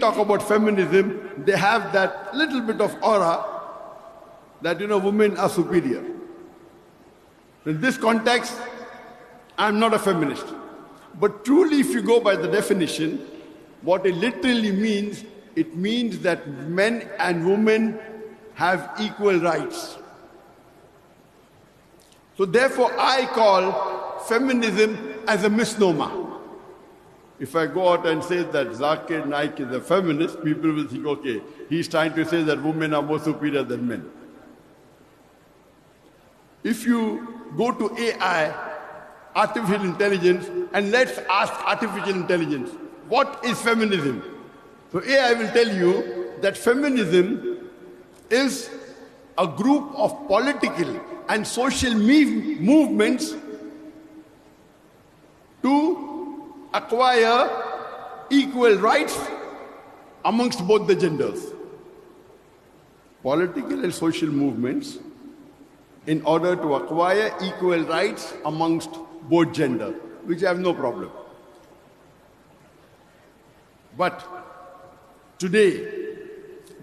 talk about feminism, they have that little bit of aura that, women are superior. In this context, I'm not a feminist. But truly, if you go by the definition, what it literally means, it means that men and women have equal rights. So therefore, I call feminism as a misnomer. If I go out and say that Zakir Nayak is a feminist, people will think, okay, he's trying to say that women are more superior than men. If you go to AI, artificial intelligence, and let's ask artificial intelligence, what is feminism? So AI will tell you that feminism is a group of political and social movements to acquire equal rights amongst both the genders. Political and social movements in order to acquire equal rights amongst both genders, which I have no problem. But today,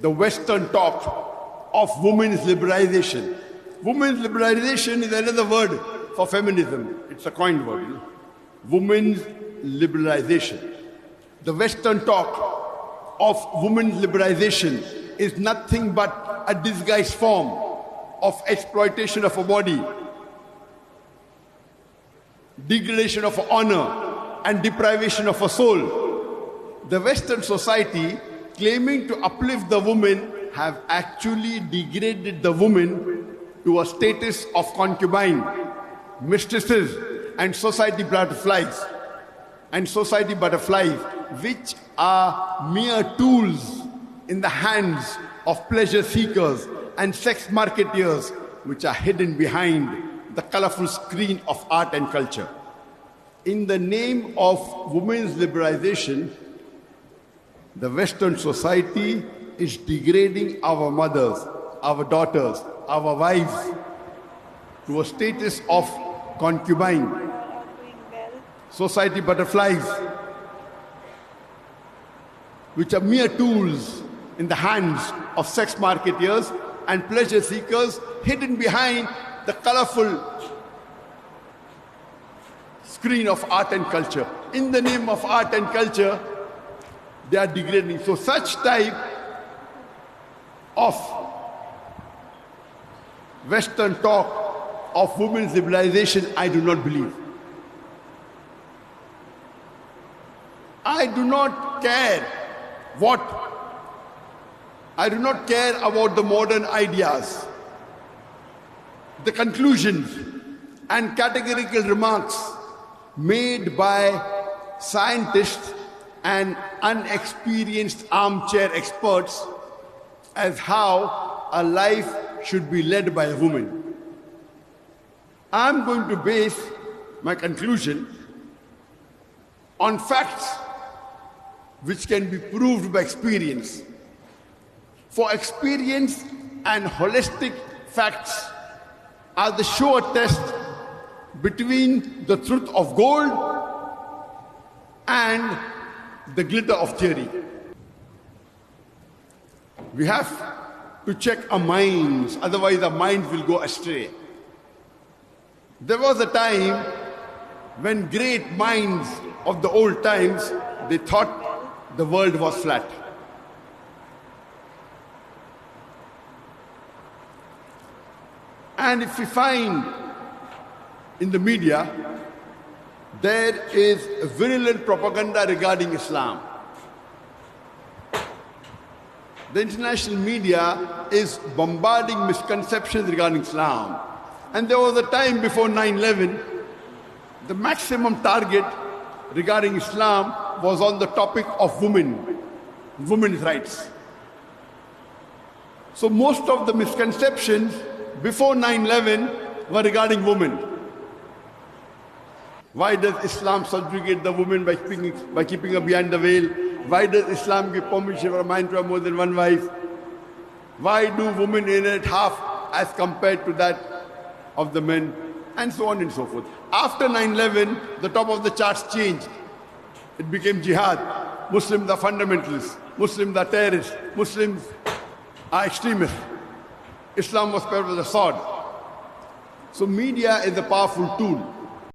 the Western talk of women's liberalization. Women's liberalization is another word for feminism. It's a coined word. Women's liberalization. The Western talk of women's liberalization is nothing but a disguised form of exploitation of a body, degradation of honor, and deprivation of a soul. The Western society, claiming to uplift the woman, have actually degraded the woman to a status of concubine, mistresses, and society butterflies. Which are mere tools in the hands of pleasure seekers and sex marketeers, which are hidden behind the colorful screen of art and culture. In the name of women's liberalization, the Western society is degrading our mothers, our daughters, our wives to a status of concubine, society butterflies, which are mere tools in the hands of sex marketeers and pleasure seekers, hidden behind the colorful screen of art and culture. In the name of art and culture, they are degrading. So such type of Western talk of women's liberalization, I do not believe. I do not care about the modern ideas, the conclusions and categorical remarks made by scientists and unexperienced armchair experts as how a life should be led by a woman. I'm going to base my conclusion on facts which can be proved by experience. For experience and holistic facts are the sure test between the truth of gold and the glitter of theory. We have to check our minds, otherwise our minds will go astray. There was a time when great minds of the old times, they thought the world was flat. And if we find in the media, there is virulent propaganda regarding Islam. The international media is bombarding misconceptions regarding Islam. And there was a time before 9/11, the maximum target regarding Islam was on the topic of women's rights. So most of the misconceptions before 9/11 were regarding women. Why does Islam subjugate the woman by keeping her behind the veil? Why does Islam give permission for a man to have more than one wife? Why do women inherit half as compared to that of the men? And so on and so forth. After 9/11, the top of the charts changed. It became jihad. Muslims are fundamentalists, Muslims are terrorists, Muslims are extremists. Islam was paired with a sword. So media is a powerful tool.